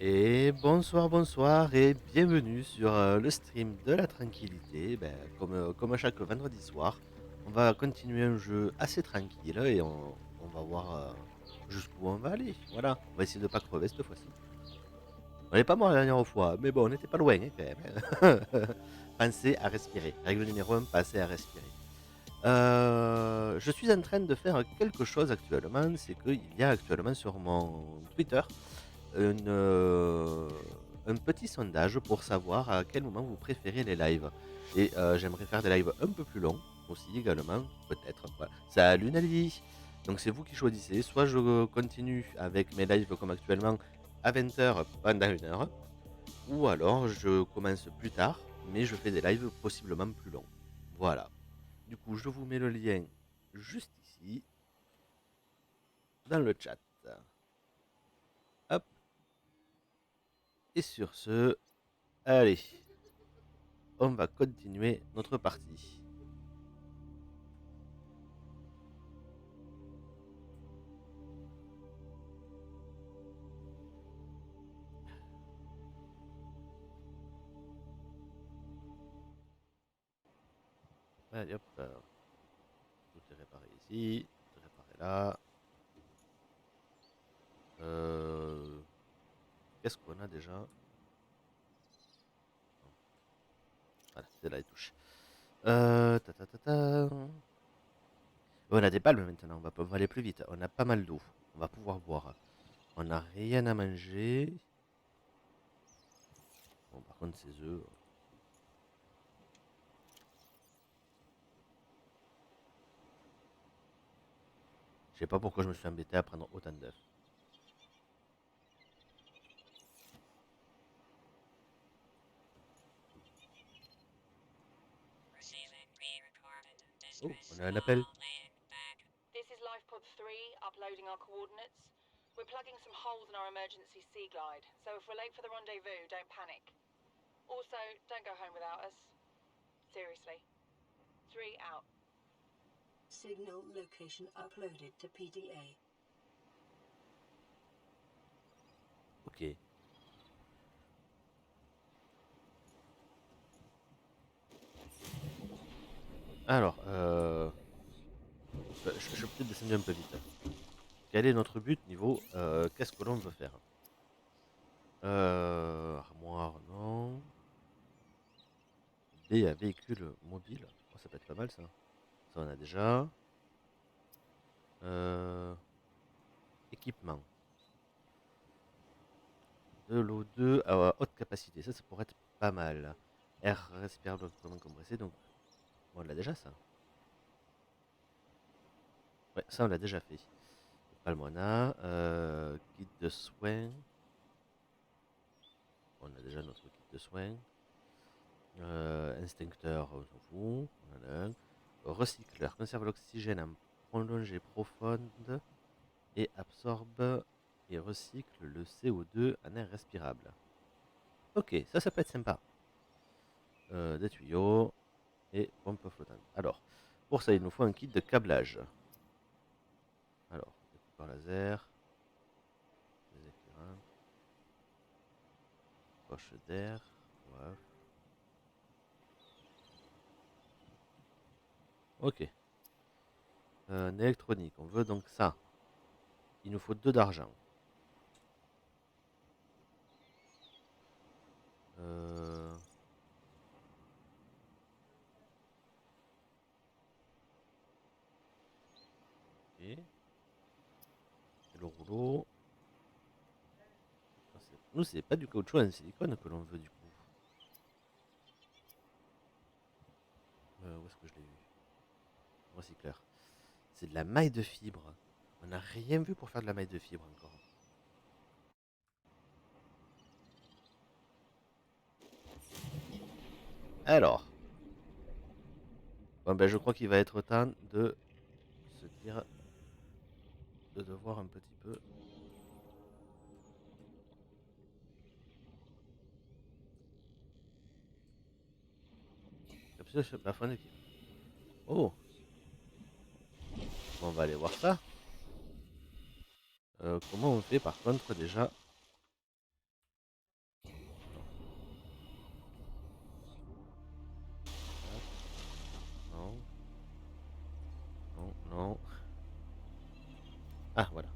Et bonsoir, bonsoir et bienvenue sur le stream de la tranquillité. Comme à chaque vendredi soir, on va continuer un jeu assez tranquille et on va voir jusqu'où on va aller. Voilà, on va essayer de pas crever cette fois-ci. On n'est pas mort la dernière fois, mais bon, on n'était pas loin hein, quand même. Pensez à respirer. Règle numéro un, pensez à respirer. Je suis en train de faire quelque chose actuellement, c'est qu'il y a actuellement sur mon Twitter une, un petit sondage pour savoir à quel moment vous préférez les lives. Et j'aimerais faire des lives un peu plus longs aussi également, peut-être. Voilà. Salut Nelly. Donc c'est vous qui choisissez. Soit je continue avec mes lives comme actuellement à 20h pendant une heure, ou alors je commence plus tard, mais je fais des lives possiblement plus longs. Voilà. Du coup, je vous mets le lien juste ici, dans le chat. Hop. Et sur ce, allez, on va continuer notre partie. Allez hop, tout est réparé ici, tout est réparé là. Euh, Qu'est-ce qu'on a déjà? Voilà, c'est là les touches. Ta, ta, ta, ta. On a des palmes maintenant, on va aller plus vite. On a pas mal d'eau, on va pouvoir boire. On n'a rien à manger. Bon, par contre, ces œufs. Je sais pas pourquoi je me suis embêté à prendre autant d'œufs. Oh, on a un appel. This is LifePod 3, uploading our coordinates. We're plugging some holes in our emergency sea glide, so if we're late for the rendezvous, don't panic. Also, don't go home without us. Seriously. 3 out. Signal location uploaded to PDA. Ok. Alors, je suis peut-être descendu un peu vite. Quel est notre but niveau qu'est-ce que l'on veut faire? Armoire, non. B à véhicule mobile. Oh, ça peut être pas mal ça. Ça on a déjà. Euh, Équipement. De l'eau 2 à haute capacité. Ça pourrait être pas mal. Air respirable vraiment compressé. Donc, bon, on l'a déjà ça. Ouais, ça on l'a déjà fait. Palmona. Guide de soins. On a déjà notre kit de soins. Instincteur, on s'en fout. On en a un. Recycleur. Conserve l'oxygène en prolongée profonde. Et absorbe et recycle le CO2 en air respirable. Ok, ça peut être sympa. Des tuyaux et pompe flottante. Alors, pour ça, il nous faut un kit de câblage. Alors, découpeur laser, des éclairants, poche d'air, ouais. Ok. Électronique, on veut donc ça. Il nous faut 2 d'argent. Euh, ok. Et le rouleau. Nous, c'est pas du caoutchouc en silicone que l'on veut du coup. Où est-ce que je l'ai vu? Recycleur. C'est de la maille de fibre. On n'a rien vu pour faire de la maille de fibre encore. Alors, bon, ben, je crois qu'il va être temps de se dire de devoir un petit peu. La fin d'équipe. Oh, bon, on va aller voir ça. Comment on fait par contre déjà Ah, voilà.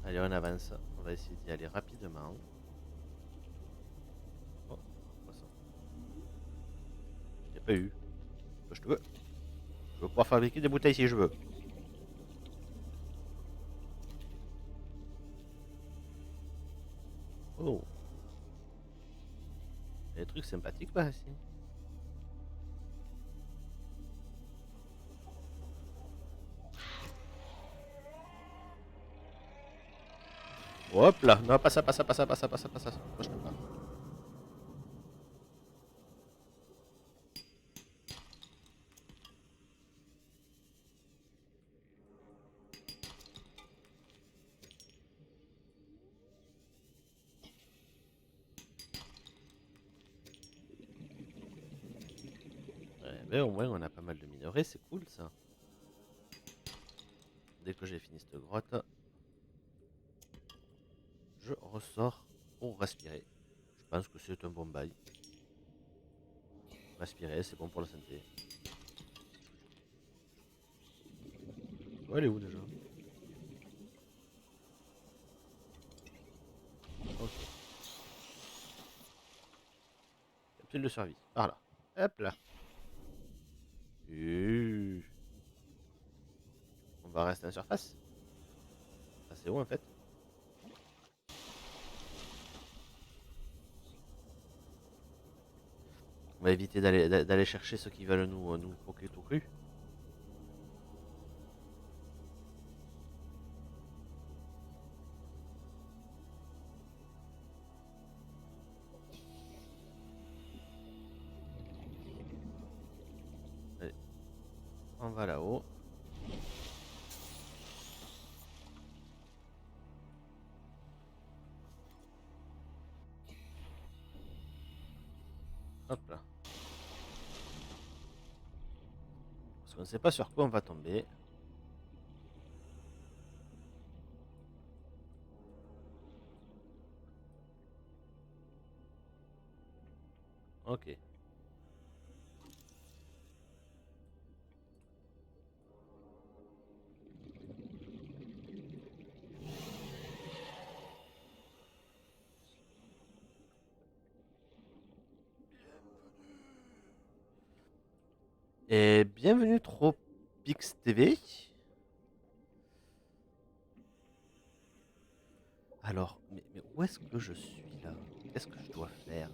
Allez, on avance. On va essayer d'y aller rapidement. Oh, poisson. J'ai pas eu. Je te veux. Je veux pouvoir fabriquer des bouteilles si je veux. Oh. Il y a des trucs sympathiques pas ici. Hop là. Non, pas ça, pas ça, pas ça, pas ça, pas ça, pas ça. Moi je t'aime pas. Ouais, mais au moins on a pas mal de minerais, c'est cool ça. Dès que j'ai fini cette grotte, je ressors pour respirer. Je pense que c'est un bon bail. Respirer, c'est bon pour la santé. Ouais, elle est où déjà? Ok. Capsule de survie. Par là. Hop là. On va rester en surface. Ah, c'est où en fait? On va éviter d'aller chercher ceux qui veulent nous croquer tout cru. Allez, on va là-haut. Hop là. Parce qu'on ne sait pas sur quoi on va tomber. Ok. Et bienvenue Tropix TV. Alors, mais où est-ce que je suis là? Qu'est-ce que je dois faire?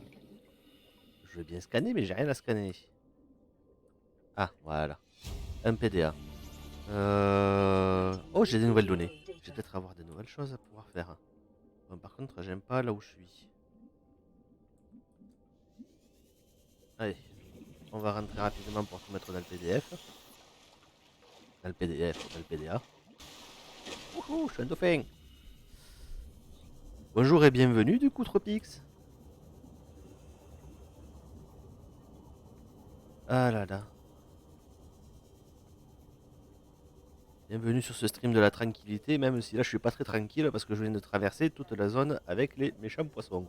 Je veux bien scanner, mais j'ai rien à scanner. Ah, voilà. Un PDA. Oh, j'ai des nouvelles données. Je vais peut-être avoir des nouvelles choses à pouvoir faire. Bon, par contre, j'aime pas là où je suis. Allez, on va rentrer rapidement pour tout mettre dans le PDF. Dans le PDF, dans le PDA. Wouhou, je suis un dauphin. Bonjour et bienvenue du coup Tropix. Ah là là. Bienvenue sur ce stream de la tranquillité, même si là je suis pas très tranquille parce que je viens de traverser toute la zone avec les méchants poissons.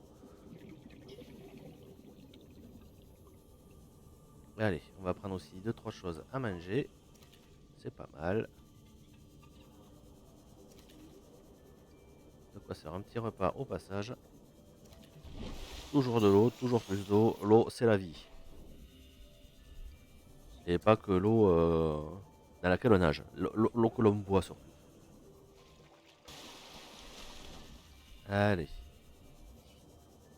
Allez, on va prendre aussi 2-3 choses à manger. C'est pas mal. De quoi faire un petit repas au passage. Toujours de l'eau, toujours plus d'eau. L'eau, c'est la vie. Et pas que l'eau dans laquelle on nage. L'eau que l'on boit surtout. Allez.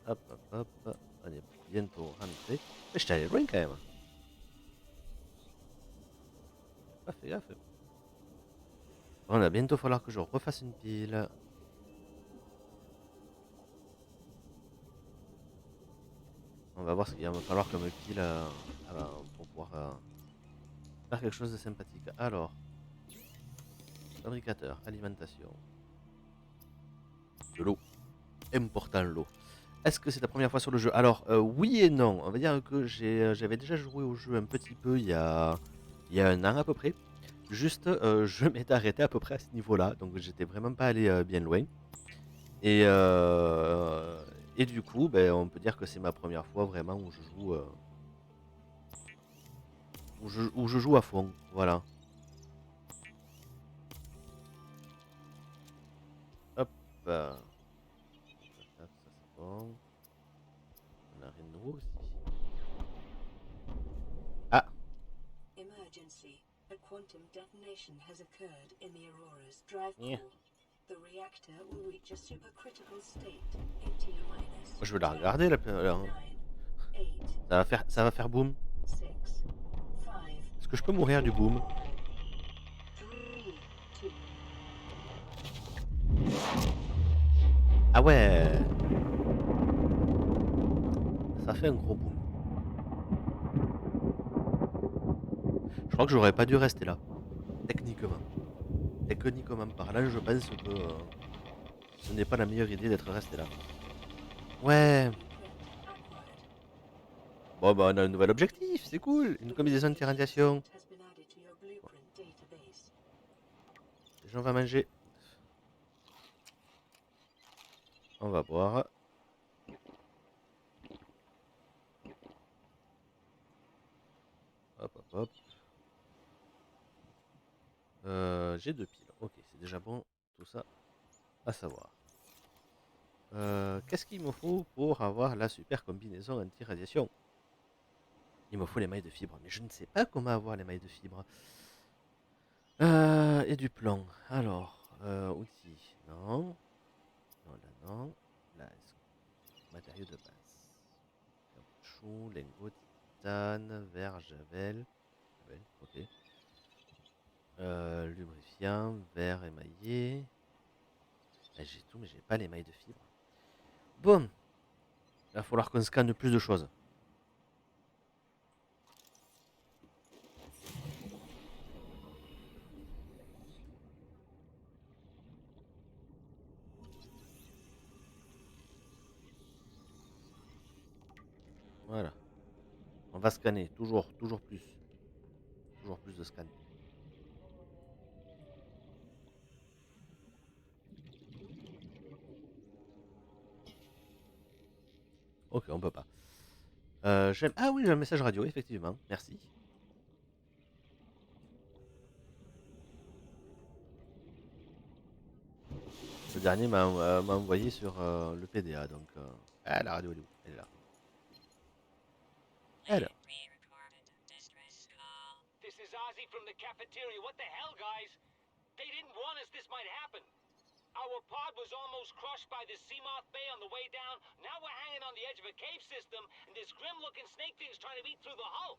Hop, hop, hop. On est bientôt rentré. Mais je allé loin quand même. Pas fait gaffe. Bon, il va bientôt falloir que je refasse une pile. On va voir ce qu'il va falloir comme pile pour pouvoir faire quelque chose de sympathique. Alors, fabricateur, alimentation. De l'eau. Important l'eau. Est-ce que c'est ta première fois sur le jeu? Alors, oui et non. On va dire que j'avais déjà joué au jeu un petit peu il y a un an à peu près. Juste, je m'étais arrêté à peu près à ce niveau-là. Donc, j'étais vraiment pas allé bien loin. Et, euh, et du coup, ben, on peut dire que c'est ma première fois vraiment où je joue, où je joue à fond. Voilà. Hop. Ça, ça c'est bon. On a rien de nouveau aussi. Ah, Emergency. A quantum detonation has occurred in the Aurora's drive yeah. core. The reactor will reach a supercritical state in T minus Je vais la 10, regarder là. 9, 8, Ça va faire boum. 6, 5, Est-ce que je peux mourir du boom? 3, 2. Ah ouais. Ça fait un gros boom. Je crois que j'aurais pas dû rester là. Techniquement. Techniquement parlant, je pense que ce n'est pas la meilleure idée d'être resté là. Ouais. Blueprint acquired. Bon, bah, on a un nouvel objectif, c'est cool. Une The combinaison radiation anti-radiation. site has been added to your blueprint database. Les gens vont manger. On va boire. Hop, hop, hop. J'ai 2 piles. Ok, c'est déjà bon. Tout ça à savoir. Qu'est-ce qu'il me faut pour avoir la super combinaison anti-radiation? Il me faut les mailles de fibre, mais je ne sais pas comment avoir les mailles de fibre. Et du plomb. Alors, outils. Non. Non, là, non. Là, matériaux de base. Caoutchouc, lingot, titane, verre, javel. Javel, ok. Lubrifiant, verre émaillé. Ah, j'ai tout, mais j'ai pas les mailles de fibre. Bon, il va falloir qu'on scanne plus de choses. Voilà. On va scanner, toujours, toujours plus. Toujours plus de scan. Ok, on peut pas. Ah oui, j'ai un message radio, effectivement. Merci. Le dernier m'a envoyé sur le PDA, donc... Ah, la radio, elle est où? Elle est là. Alors. This is Ozzy from the cafeteria. What the hell, guys? They didn't warn us this might happen. Our pod was almost crushed by the Seamoth Bay on the way down. Now we're hanging on the edge of a cave system, and this grim-looking snake thing's trying to eat through the hull.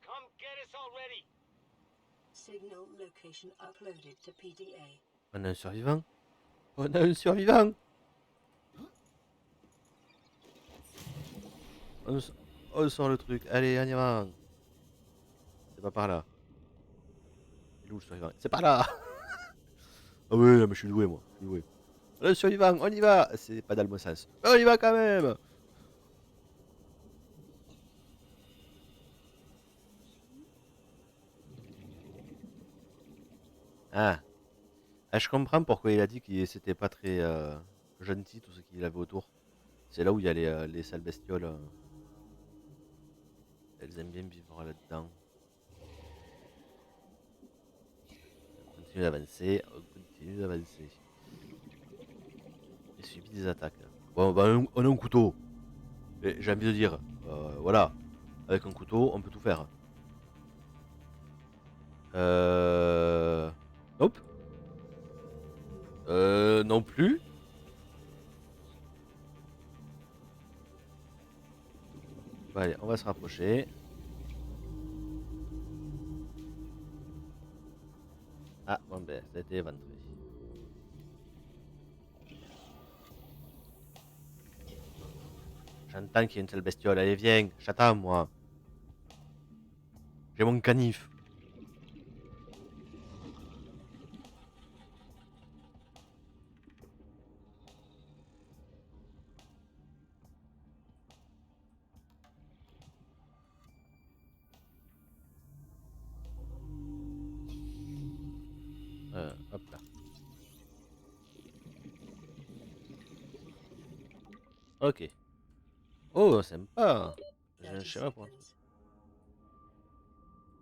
Come get us already. Signal location uploaded to PDA. On a un survivant. On a un survivant. On sort le truc. Allez, on y va. C'est pas par là. Il est où le survivant? C'est par là. Ah oui, mais je suis doué, moi. Je suis doué. Le survivant, on y va. C'est pas dans le bon sens. Mais on y va quand même. Ah. Ah, je comprends pourquoi il a dit que c'était pas très gentil tout ce qu'il avait autour. C'est là où il y a les sales bestioles. Elles aiment bien vivre là-dedans. On continue d'avancer. On continue d'avancer. J'ai subi des attaques. Bon, bah, on a un couteau. J'ai envie de dire, voilà. Avec un couteau, on peut tout faire. Nope. Non plus. Bon, allez, on va se rapprocher. Ah, bon ben, ça a été éventré. J'entends qu'il y a une seule bestiole. Allez, viens, j'attends, moi. J'ai mon canif. Hop là. Ok. Oh, sympa. J'ai un 30 schéma pour... seconds.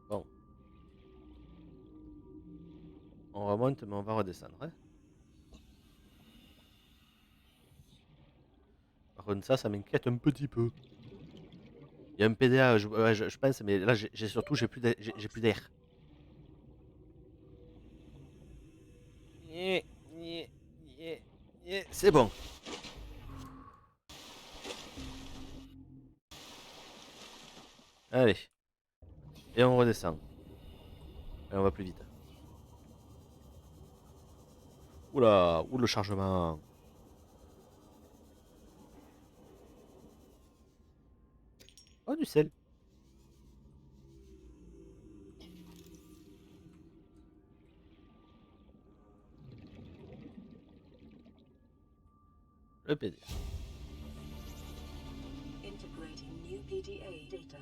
Bon. On remonte, mais on va redescendre. Hein. Par contre, ça m'inquiète un petit peu. Il y a un PDA, ouais, je pense, mais là, surtout, j'ai plus d'air. Yeah, yeah, yeah, yeah. C'est bon. Allez. Et on redescend. Et on va plus vite. Oula, oula le chargement. Oh, du sel. Le PDA. Integrating new PDA data.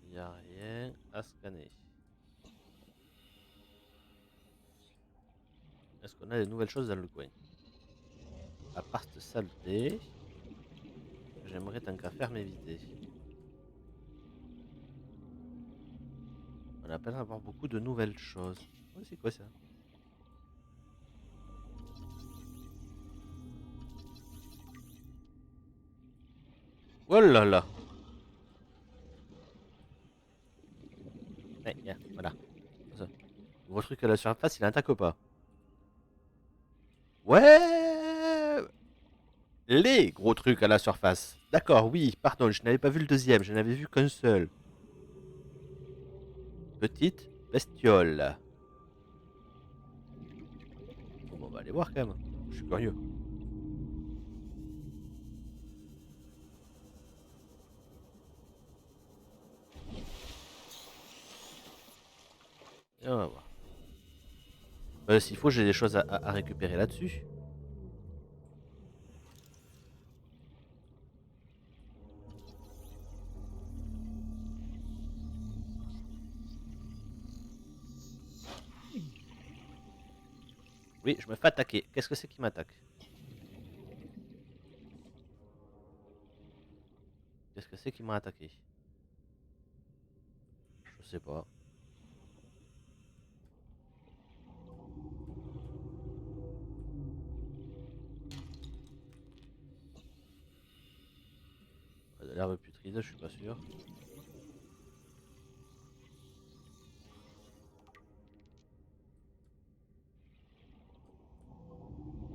Il n'y a rien à scanner. Est-ce qu'on a des nouvelles choses dans le coin? À part cette saleté, j'aimerais tant qu'à faire m'éviter. On a pas d'avoir beaucoup de nouvelles choses. Oh, c'est quoi ça? Oh là là! Ouais, yeah, voilà. Ça. Le gros truc à la surface, il n'attaque pas. Ouais! Les gros trucs à la surface. D'accord, oui, pardon, je n'avais pas vu le deuxième, je n'avais vu qu'un seul. Petite bestiole. Bon, on va aller voir quand même. Je suis curieux. Et on va voir. S'il faut, j'ai des choses à récupérer là-dessus. Oui, je me fais attaquer. Qu'est-ce que c'est qui m'attaque? Qu'est-ce que c'est qui m'a attaqué? Je sais pas. De l'herbe putride, je suis pas sûr.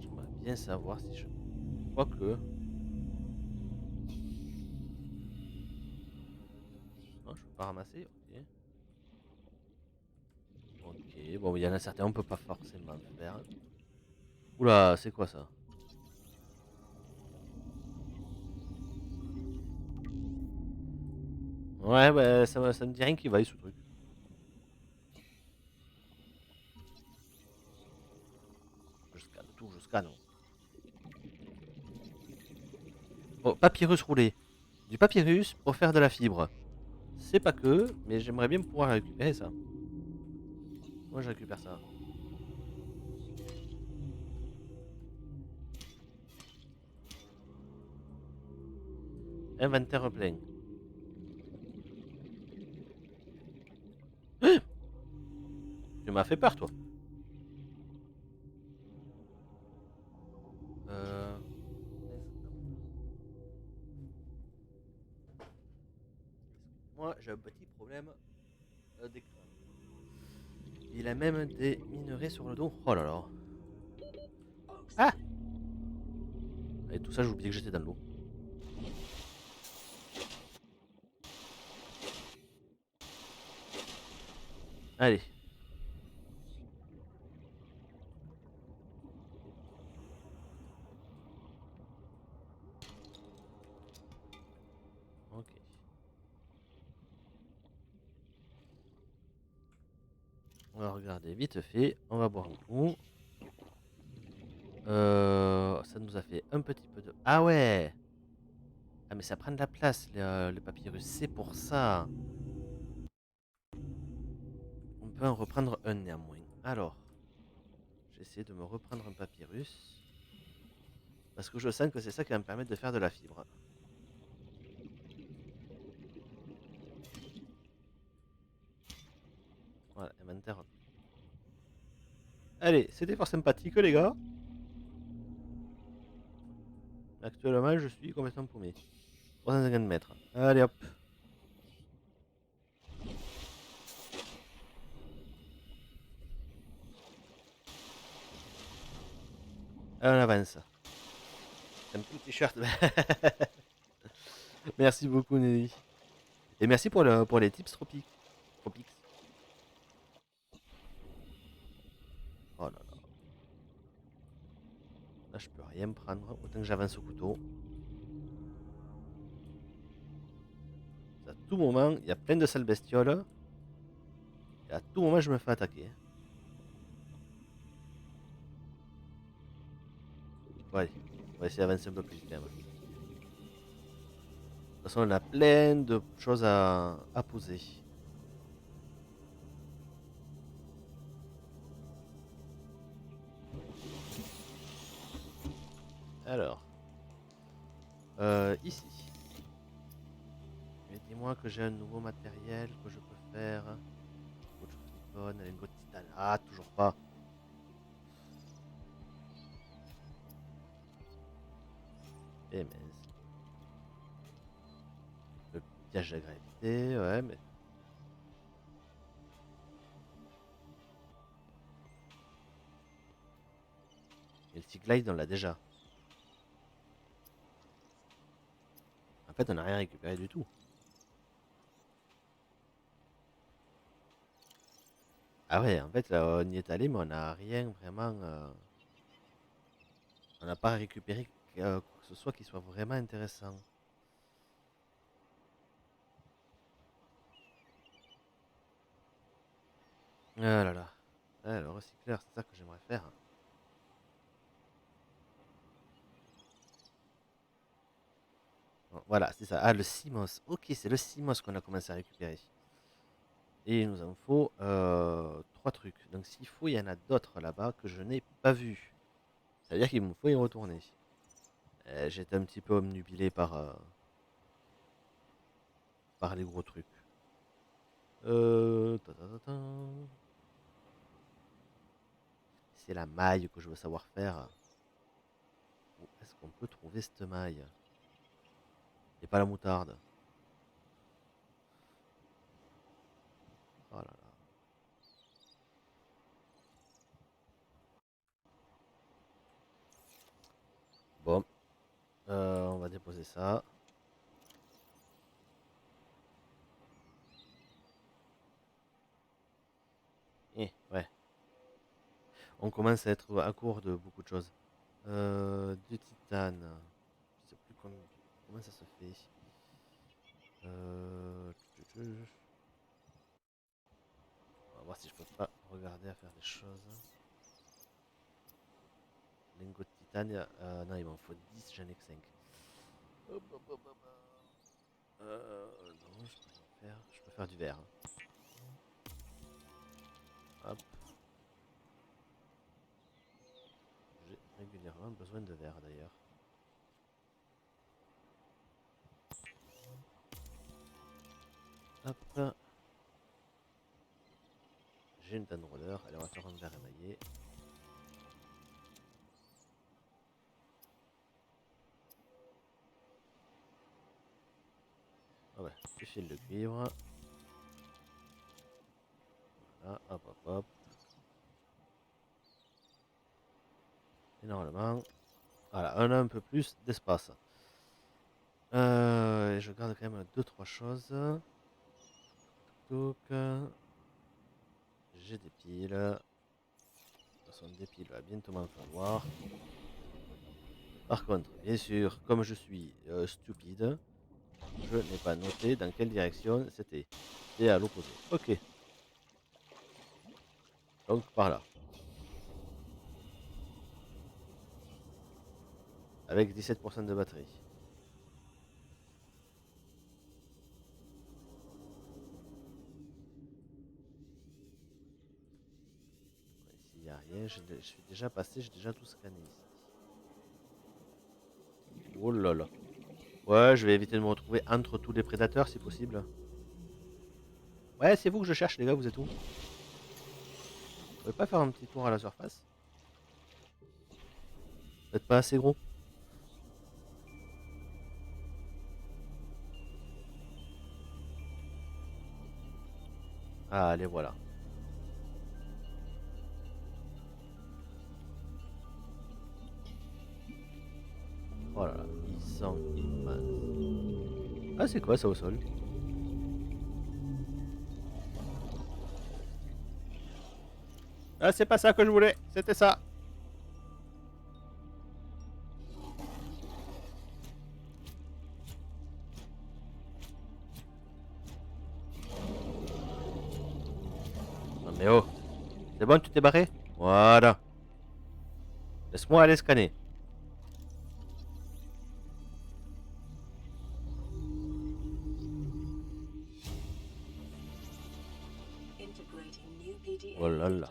J'aimerais bien savoir si je crois que... Non, je peux pas ramasser. Ok. Ok, bon, il y en a certains, on peut pas forcément faire. Oula, c'est quoi ça? Ouais, bah, ça me dit rien qui vaille ce truc. Je scanne tout, je scanne. Oh, papyrus roulé. Du papyrus pour faire de la fibre. C'est pas que, mais j'aimerais bien pouvoir récupérer ça. Moi, je récupère ça. Inventaire plein. Tu m'as fait peur, toi. Euh... Moi, j'ai un petit problème d'écran. Il a même des minerais sur le dos. Oh là là. Ah! Et tout ça, j'ai oublié que j'étais dans l'eau. Allez. Ok. On va regarder vite fait. On va boire un coup. Ça nous a fait un petit peu de... Ah ouais! Ah mais ça prend de la place, les papyrus. C'est pour ça. On peut en reprendre un néanmoins. Alors, j'essaie de me reprendre un papyrus. Parce que je sens que c'est ça qui va me permettre de faire de la fibre. Voilà, inventaire. Allez, c'était fort sympathique les gars. Actuellement, je suis complètement paumé. 350 mètres. Allez hop. Allez, on avance. Un petit t-shirt. Merci beaucoup Nelly. Et merci pour les tips tropiques. Tropiques. Oh là là. Là, je peux rien prendre. Autant que j'avance au couteau. À tout moment, il y a plein de sales bestioles. Et à tout moment, je me fais attaquer. Ouais, on va essayer d'avancer un peu plus vite quand même. De toute façon, on a plein de choses à poser. Alors, ici. Mais dis-moi que j'ai un nouveau matériel que je peux faire. Autre silicone, lingot de titane. Ah, toujours pas. Eh mince. Le piège de gravité, ouais, mais. Et le T-Glide, on l'a déjà. En fait, on n'a rien récupéré du tout. Ah ouais, en fait, là, on y est allé, mais on n'a rien vraiment. On n'a pas récupéré quoi que ce soit qui soit vraiment intéressant. Ah là là. Ah, le recycleur, c'est ça que j'aimerais faire. Bon, voilà, c'est ça. Ah, le Simos. Ok, c'est le Simos qu'on a commencé à récupérer. Et il nous en faut 3 trucs. Donc s'il faut, il y en a d'autres là-bas que je n'ai pas vus. C'est-à-dire qu'il me faut y retourner. J'étais un petit peu omnubilé par les gros trucs. Ta, ta, ta, ta. C'est la maille que je veux savoir faire. Où est-ce qu'on peut trouver cette maille? Et pas la moutarde. Oh là là. Bon, on va déposer ça. Ouais. On commence à être à court de beaucoup de choses. Du titane. Je sais plus comment ça se fait. Euh, On va voir si je peux pas regarder à faire des choses. Lingot de titane. Non, il m'en faut 10, j'en ai que 5. Hop, hop, hop, hop. Non, je peux rien faire. Je peux faire du verre. Hop. J'ai régulièrement besoin de verre d'ailleurs. Hop. J'ai une tonne roller. Allez, on va faire un verre émaillé. Ah ouais, du fil de cuivre. Voilà, hop, hop, hop. Et normalement, voilà, on a un peu plus d'espace. Et je garde quand même 2-3 choses. Donc, j'ai des piles. De toute façon, des piles va bientôt m'en falloir. Par contre, bien sûr, comme je suis stupide, je n'ai pas noté dans quelle direction c'était. Et à l'opposé. Ok. Donc par là. Avec 17% de batterie. Ici, il n'y a rien. Je suis déjà passé, j'ai déjà tout scanné ici. Oh là là. Ouais, je vais éviter de me retrouver entre tous les prédateurs si possible. Ouais, c'est vous que je cherche, les gars, vous êtes où? Vous pouvez pas faire un petit tour à la surface? Vous êtes pas assez gros? Ah, allez, voilà. Oh là là, ils sont immenses. Ah, c'est quoi ça au sol? Ah, c'est pas ça que je voulais, c'était ça. Non mais oh, c'est bon, tu t'es barré? Voilà. Laisse-moi aller scanner. Integrating new PDA Oh là là.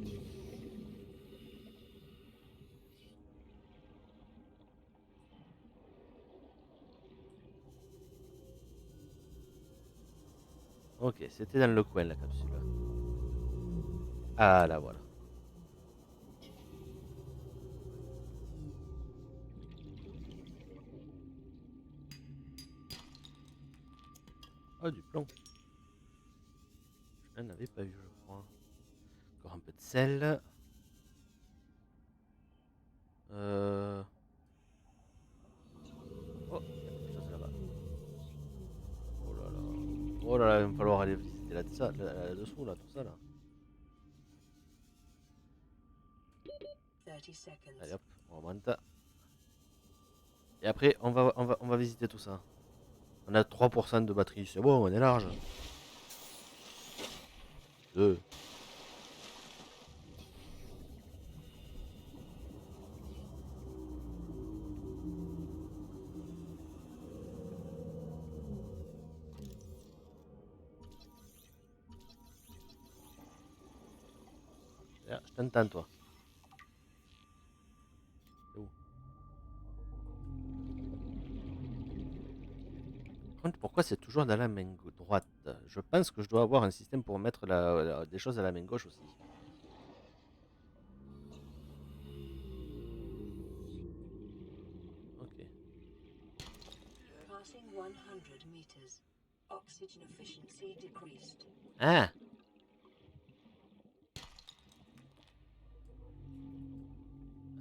filter. Ok, c'était dans le coin la capsule. Ah là voilà. Oh du plomb. Je n'en avais pas eu je crois. Encore un peu de sel. Oh, il y a quelque chose là-bas. Oh là là. Oh là là, il va me falloir aller visiter là-dessous là, tout ça là. 30 seconds. Allez hop, on remonte. Et après, on va visiter tout ça. On a 3% de batterie, c'est bon, on est large. 2. Je t'entends toi. C'est où? Par contre, pourquoi c'est toujours dans la main droite? Je pense que je dois avoir un système pour mettre des choses à la main gauche aussi. Ok. Passing 100 meters. Oxygen efficiency decreased. Ah!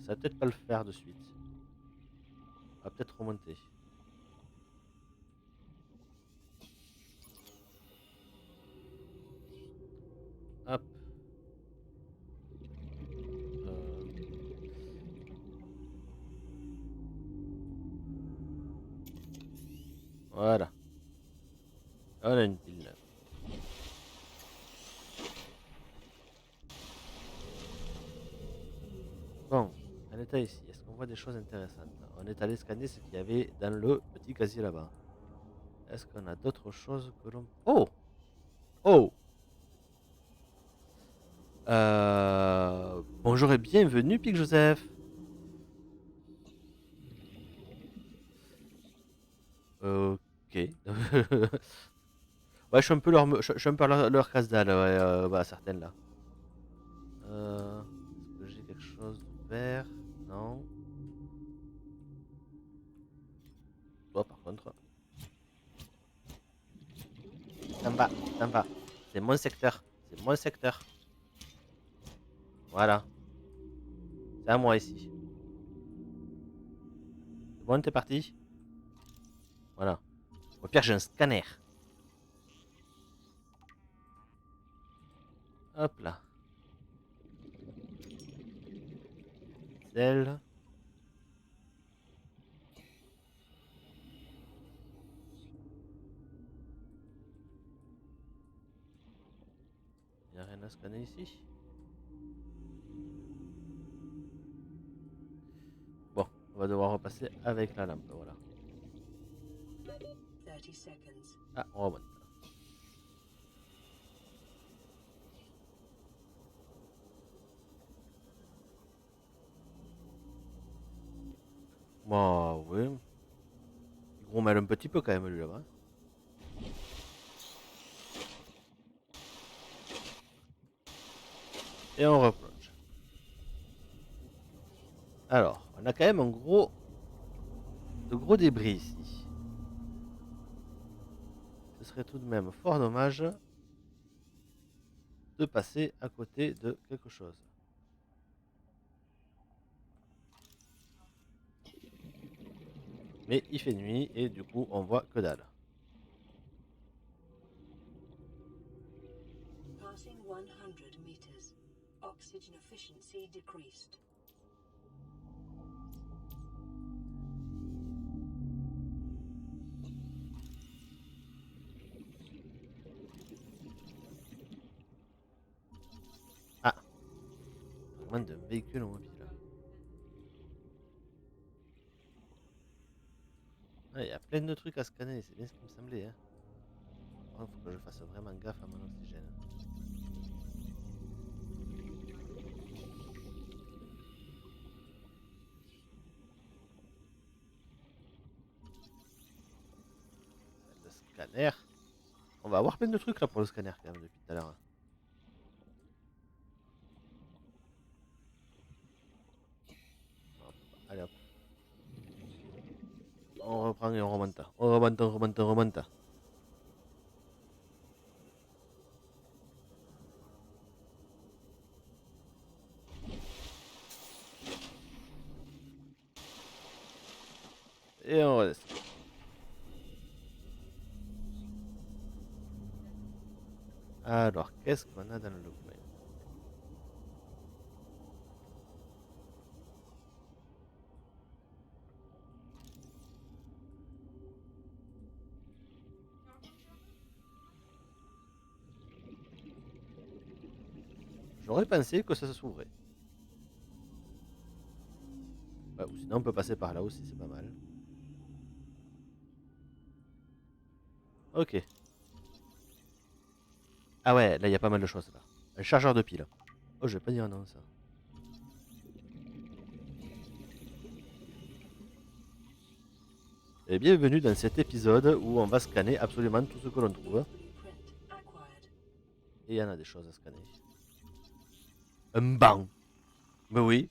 Ça va peut-être pas le faire de suite. On va peut-être remonter. Hop. Voilà. On a une pile neuve. Bon, on est ici. Est-ce qu'on voit des choses intéressantes? On est allé scanner ce qu'il y avait dans le petit casier là-bas. Est-ce qu'on a d'autres choses que l'on... Oh! Oh! Bonjour et bienvenue, Pic Joseph. Ok. Ouais, je suis un peu je suis un peu leur casse-dalle, ouais, bah, certaines là. Est-ce que j'ai quelque chose d'ouvert? Non. Toi, par contre. T'en vas, t'en vas. C'est mon secteur. C'est mon secteur. Voilà. C'est à moi ici. C'est bon, t'es parti? Voilà. Au pire, j'ai un scanner. Hop là. Celle. Il n'y a rien à scanner ici. Bon, on va devoir repasser avec la lampe, voilà. 30 seconds. Ah, on remonte. Bah oui. Il grommelle un petit peu quand même lui là-bas. Et on replonge. Alors, on a quand même de gros débris ici. Ce serait tout de même fort dommage de passer à côté de quelque chose. Mais il fait nuit et du coup on voit que dalle. Passing 100 meters. Oxygen efficiency decreased. Ah, vraiment d'un véhicule mobile. Ah, il y a plein de trucs à scanner, c'est bien ce qui me semblait. Hein. Il faut que je fasse vraiment gaffe à mon oxygène. Le scanner. On va avoir plein de trucs là pour le scanner quand même depuis tout à l'heure. Allez hop. On reprend et on remonte. On remonte, on remonte, on remonte. Et on redescend. Alors, qu'est-ce qu'on a dans le coin? J'aurais pensé que ça s'ouvrait. Ouais, ou sinon on peut passer par là aussi, c'est pas mal. Ok. Ah ouais, là il y a pas mal de choses là. Un chargeur de pile. Oh, je vais pas dire non ça. Et bienvenue dans cet épisode où on va scanner absolument tout ce que l'on trouve. Blueprint acquired. Et il y en a des choses à scanner. Un banc. Mais oui.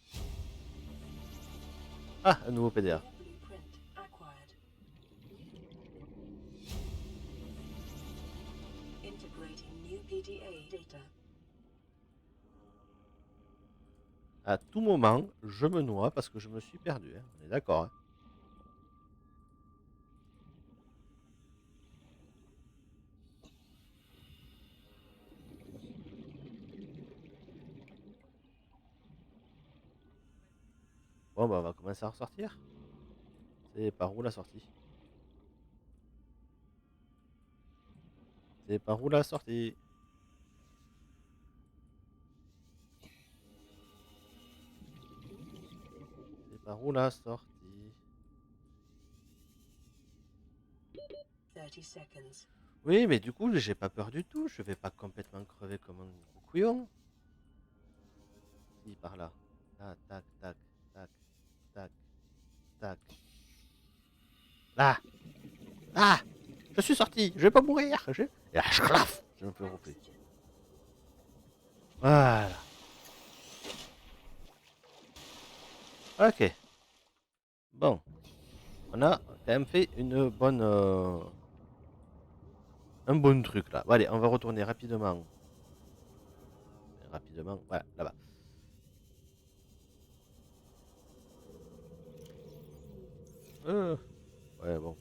Ah, un nouveau PDA. Blueprint acquired. Integrating new PDA data. À tout moment, je me noie parce que je me suis perdu. Hein. On est d'accord. Hein. Bon, bah on va commencer à ressortir. C'est par où la sortie? C'est par où la sortie? C'est par où la sortie? 30 seconds. Oui, mais du coup, j'ai pas peur du tout. Je vais pas complètement crever comme un gros couillon. Si, par là. Là, tac, tac, tac, tac, tac. Là! Là! Je suis sorti! Je vais pas mourir! Et là, schlaf! Je me fais rouper. Oxygen. Voilà. Ok. Bon. On a quand même fait une bonne... un bon truc là. Bon, allez, on va retourner rapidement. Rapidement, voilà, là-bas. Ouais, bon.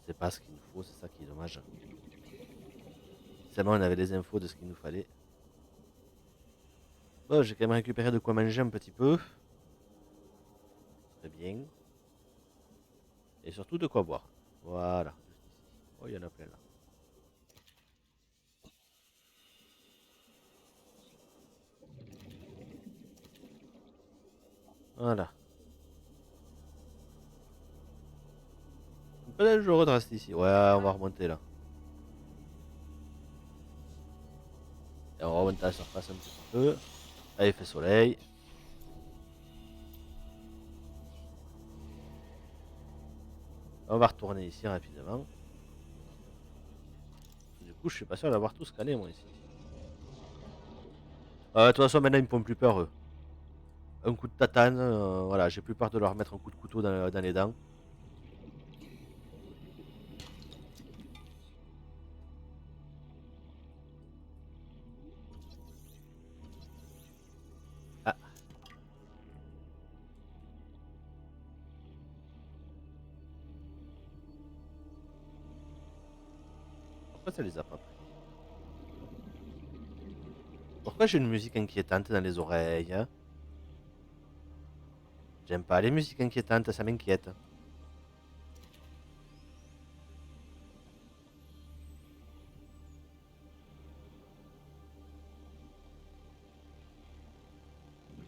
C'est pas ce qu'il nous faut, c'est ça qui est dommage. Seulement, on avait les infos de ce qu'il nous fallait. Bon, j'ai quand même récupéré de quoi manger un petit peu. Très bien. Et surtout de quoi boire. Voilà, juste ici. Oh, il y en a plein là. Voilà. Peut-être que je redresse ici. Ouais, on va remonter là. Et on remonte à la surface un petit peu. Là, il fait soleil. On va retourner ici rapidement. Du coup, je suis pas sûr d'avoir tout scanné moi ici. De toute façon, maintenant ils me font plus peur eux. Un coup de tatane, voilà, j'ai plus peur de leur mettre un coup de couteau dans les dents. Ah, pourquoi ça les a pas pris? Pourquoi j'ai une musique inquiétante dans les oreilles, hein? J'aime pas les musiques inquiétantes, ça m'inquiète.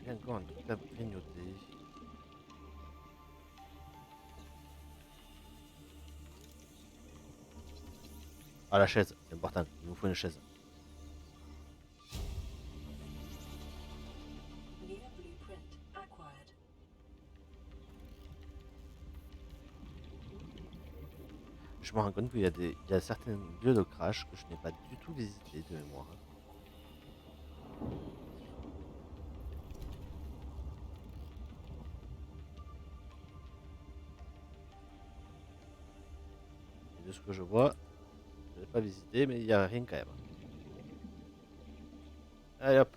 J'ai encore un truc à grignoter. Ah, la chaise, c'est important, il nous faut une chaise. New blueprint acquired. Je me rends compte qu'il y a certains lieux de crash que je n'ai pas du tout visités de mémoire. Et de ce que je vois, je n'ai pas visité, mais il n'y a rien quand même. Allez hop,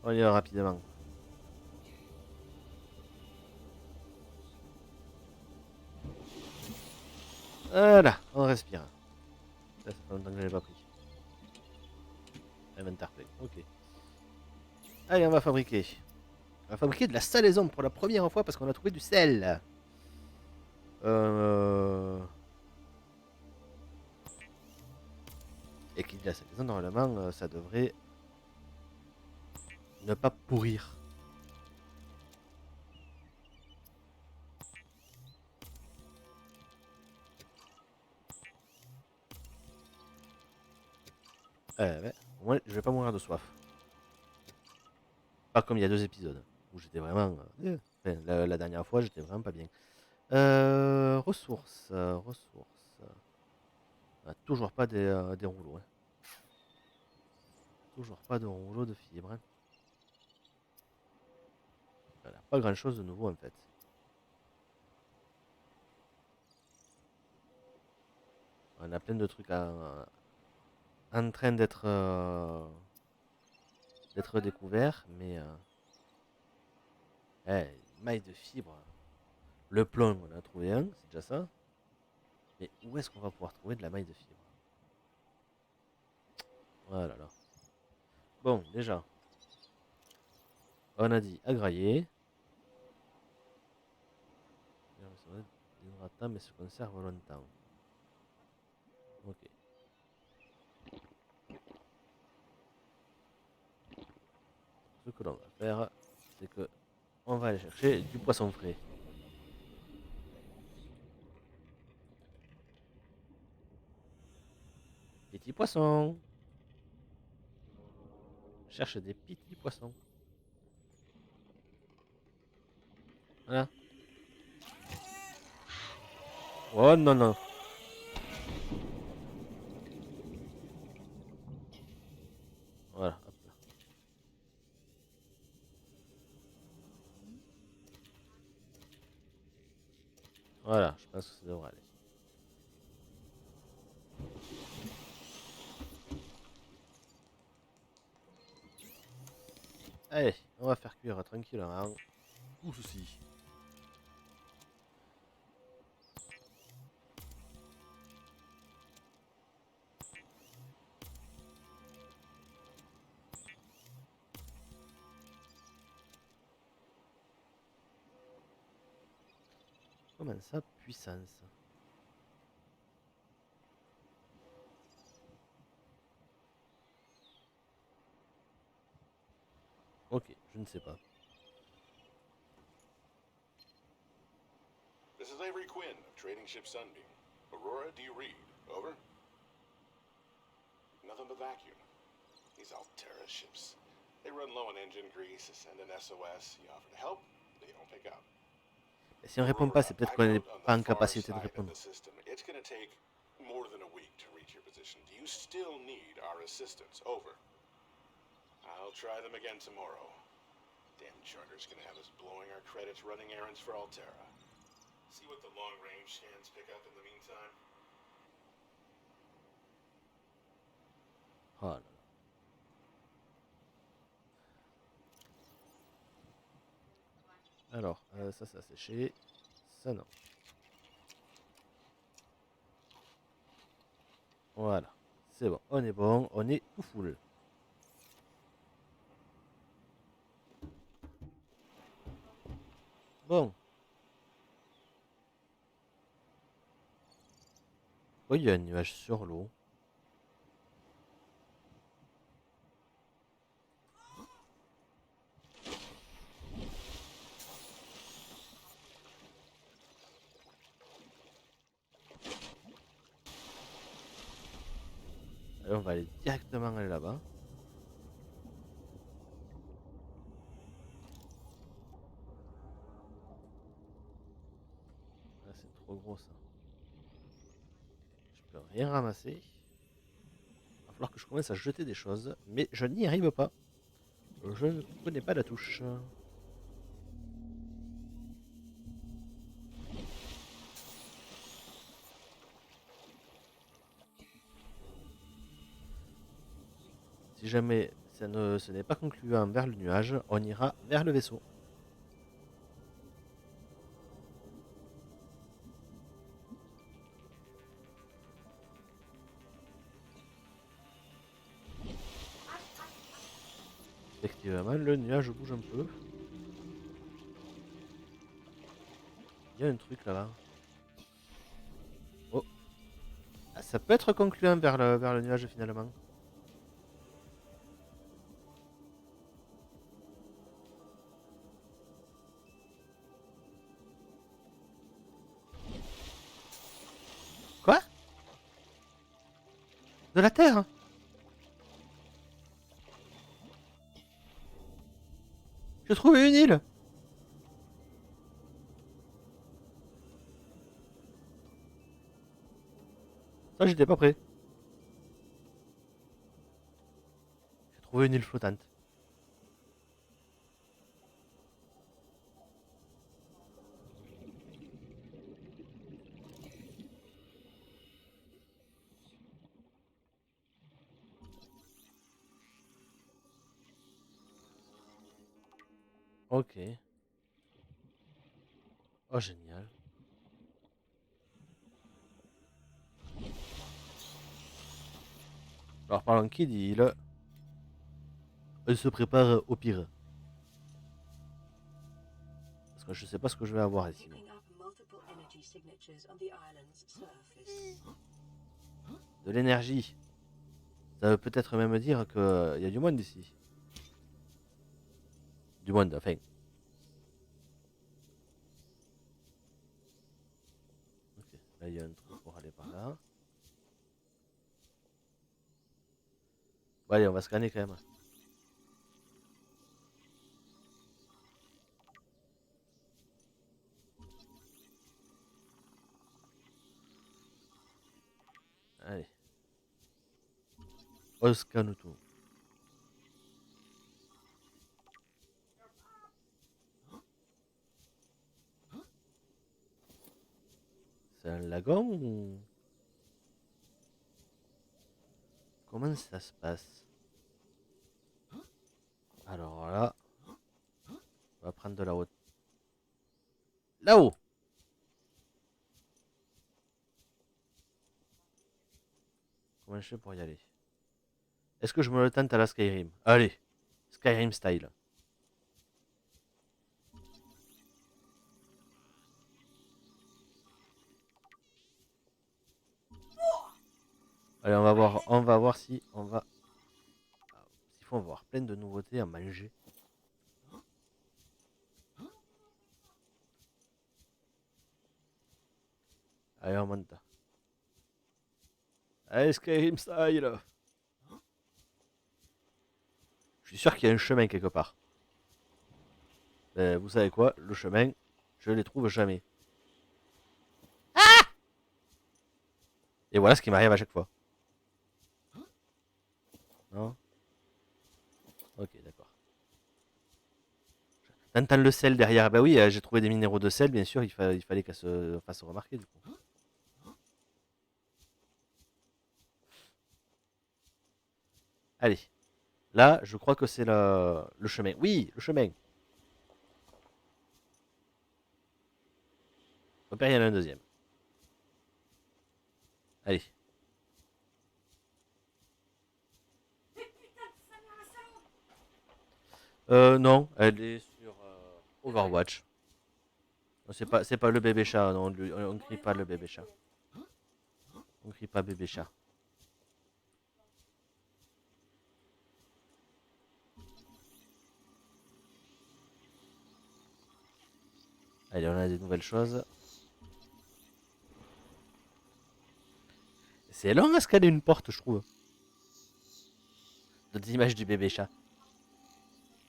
on y va rapidement. Voilà, on respire. Ça fait longtemps que je l'ai pas pris. Inventaire plein, ok. Allez, on va fabriquer. On va fabriquer de la salaison pour la première fois parce qu'on a trouvé du sel. Et qui dit la salaison, normalement, ça devrait ne pas pourrir. Ouais, au moins, je vais pas mourir de soif. Pas comme il y a 2 épisodes où j'étais vraiment. Enfin, la dernière fois, j'étais vraiment pas bien. Ressources, ressources. On a toujours pas des rouleaux. Hein. Toujours pas de rouleaux de fibres. Hein. Voilà, pas grand chose de nouveau en fait. On a plein de trucs en train d'être découverts, mais maille de fibres. Le plomb, on en a trouvé un, c'est déjà ça. Mais où est-ce qu'on va pouvoir trouver de la maille de fibre? Voilà là. Bon, déjà, on a dit agrailler. Hydratant, mais se conserve longtemps. Ok. Ce que l'on va faire, c'est que on va aller chercher du poisson frais. Petit poisson. Cherche des petits poissons. Voilà. Oh non, non. Voilà. Hop là. Voilà, je pense que ça devrait aller. Allez, on va faire cuire tranquillement. Tout ceci. Comment ça, puissance? Ok, je ne sais pas. This is Avery Quinn of Trading Ship Sunbeam. Aurora, do you read? Over? Nothing but vacuum. These Altera ships. They run low on engine grease, send an SOS, you offer to help, they don't pick up. Et si on répond pas, c'est peut-être qu'on n'est pas en capacité de répondre. It's gonna take more than a week to reach your position. Do you still need our assistance? Over. I'll try them again tomorrow. Damn charter's gonna have us blowing our credits running errands for Altera. See what the long-range scans pick up in the meantime. Oh là là. Alors, ça a séché. Ça non. Voilà. C'est bon, on est tout full. Bon. Oh, il y a un nuage sur l'eau. Allez, on va aller directement aller là-bas. Ah, c'est trop gros ça. Je peux rien ramasser. Il va falloir que je commence à jeter des choses, mais je n'y arrive pas. Je ne connais pas la touche. Si jamais ce n'est pas concluant vers le nuage, on ira vers le vaisseau. Effectivement, le nuage bouge un peu. Il y a un truc là-bas. Oh. Ah, ça peut être concluant vers le nuage finalement. Quoi? De la Terre? J'ai trouvé une île. Ça, j'étais pas prêt. J'ai trouvé une île flottante. Ok. Oh, génial. Alors, parlant qui dit île, elle se prépare au pire. Parce que je sais pas ce que je vais avoir ici. Picking up multiple energy signatures on the island's surface. De l'énergie. Ça veut peut-être même dire qu'il y a du monde ici. Du monde, enfin. Ok, là il y a un trou pour aller par là. Bon, allez, on va scanner quand même. Allez. On scanne tout. C'est un lagon ou... Comment ça se passe? Alors là... On va prendre de la haute. Là-haut! Comment je fais pour y aller? Est-ce que je me le tente à la Skyrim? Allez! Skyrim style. Allez, on va voir si on va... S'il faut avoir plein de nouveautés à manger. Allez, on monte. Allez, Skyrim style. Je suis sûr qu'il y a un chemin quelque part. Ben, vous savez quoi? Le chemin, Je les trouve jamais. Et voilà ce qui m'arrive à chaque fois. Non? Ok, d'accord. T'entends le sel derrière. Bah oui, j'ai trouvé des minéraux de sel, bien sûr, il fallait qu'elle se fasse remarquer du coup. Allez. Là, je crois que c'est le chemin. Oui, le chemin. Repère, il y en a un deuxième. Allez. Non, elle est sur Overwatch. C'est pas le bébé chat, non, on crie pas le bébé chat. On crie pas bébé chat. Allez, on a des nouvelles choses. C'est long à scanner une porte, je trouve. D'autres images du bébé chat.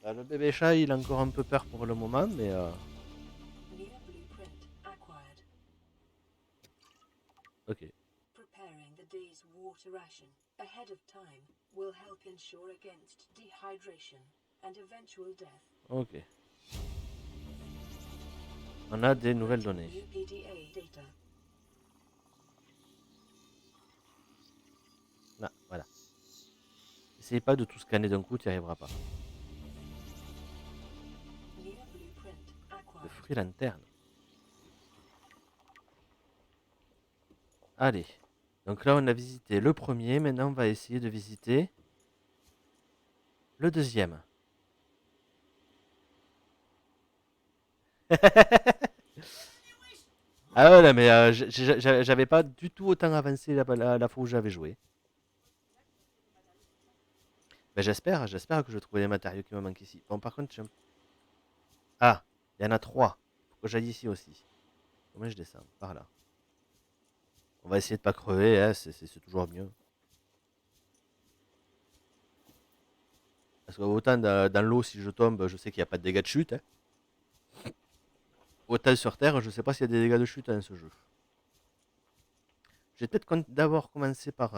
Bah, le bébé chat, il a encore un peu peur pour le moment, mais... New blueprint acquired. Ok. Preparing the day's water ration ahead of time will help ensure against dehydration and eventual death. Ok. On a des nouvelles données. New PDA data. Là, voilà. Essayez pas de tout scanner d'un coup, tu n'y arriveras pas. New blueprint Le acquired. fruit lanterne. Allez. Donc là, on a visité le premier. Maintenant, on va essayer de visiter le deuxième. Ah ouais, là, mais j'avais pas du tout autant avancé la fois où j'avais joué. Ben, j'espère que je vais trouver les matériaux qui me manquent ici. Bon, par contre, ah, il y en a 3. Faut que j'aille ici aussi. Comment je descends? Par là. On va essayer de pas crever, hein, c'est toujours mieux. Parce que autant dans l'eau, si je tombe, je sais qu'il n'y a pas de dégâts de chute. Hein. Autant sur Terre, je sais pas s'il y a des dégâts de chute dans ce jeu. Je vais peut-être d'abord commencer par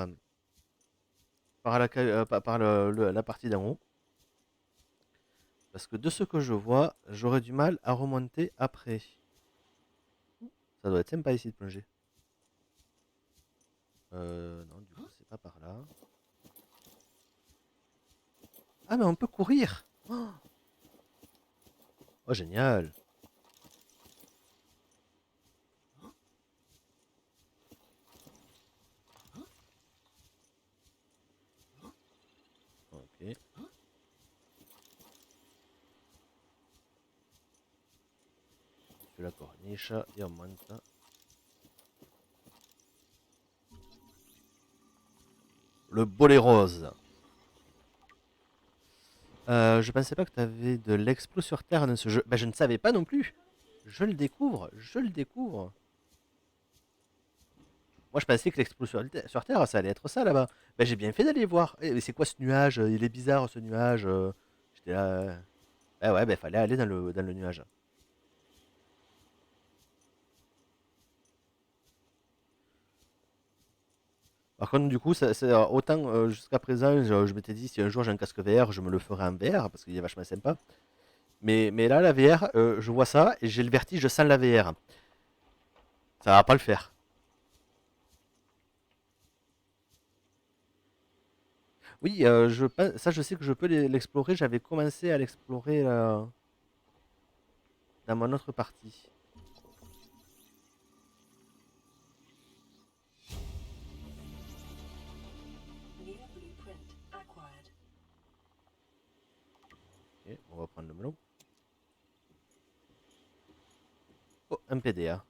la partie d'en haut. Parce que de ce que je vois, j'aurais du mal à remonter après. Ça doit être sympa ici de plonger. Non, du coup, c'est pas par là. Ah, mais on peut courir. Oh, oh, génial. Ok. Sur la corniche et on monte. Le bolet rose. Je pensais pas que tu avais de l'explo sur Terre dans ce jeu. Ben, je ne savais pas non plus. Je le découvre, je le découvre. Moi, je pensais que l'explo sur Terre, ça allait être ça là-bas. Ben, j'ai bien fait d'aller voir. Eh, mais c'est quoi ce nuage? Il est bizarre ce nuage. J'étais là. Ah ouais, ben fallait aller dans le nuage. Par contre, du coup, autant jusqu'à présent, je m'étais dit si un jour j'ai un casque VR, je me le ferai en VR parce qu'il est vachement sympa. Mais là, la VR, je vois ça et j'ai le vertige sans la VR. Ça va pas le faire. Oui, ça, je sais que je peux l'explorer. J'avais commencé à l'explorer dans mon autre partie. New blueprint acquired. Ok, on va prendre le melon. Oh, un PDA.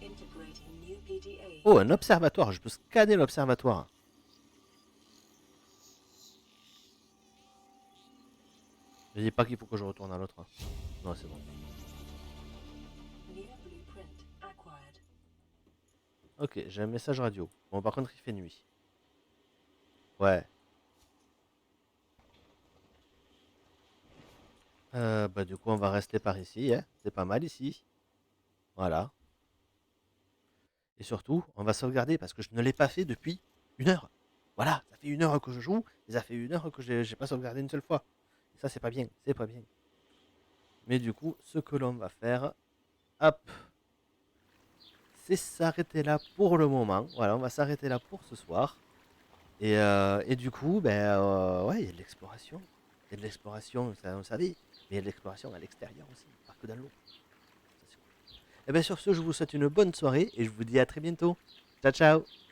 Integrating new PDA. Oh, un observatoire. Je peux scanner l'observatoire. Je dis pas qu'il faut que je retourne à l'autre. Non, c'est bon. New blueprint acquired. Ok, j'ai un message radio. Bon, par contre, il fait nuit. Ouais. Bah, du coup, on va rester par ici, hein. C'est pas mal ici. Voilà. Et surtout, on va sauvegarder parce que je ne l'ai pas fait depuis 1 heure. Voilà, ça fait 1 heure que je joue, et ça fait 1 heure que j'ai pas sauvegardé une seule fois. Et ça, c'est pas bien, c'est pas bien. Mais du coup, ce que l'on va faire, hop, c'est s'arrêter là pour le moment. Voilà, on va s'arrêter là pour ce soir. Et du coup, ben, ouais, il y a de l'exploration. Il y a de l'exploration, ça on savait. Mais il y a de l'exploration à l'extérieur aussi, pas que dans l'eau. Ça, c'est cool. Et bien sur ce, je vous souhaite une bonne soirée et je vous dis à très bientôt. Ciao, ciao.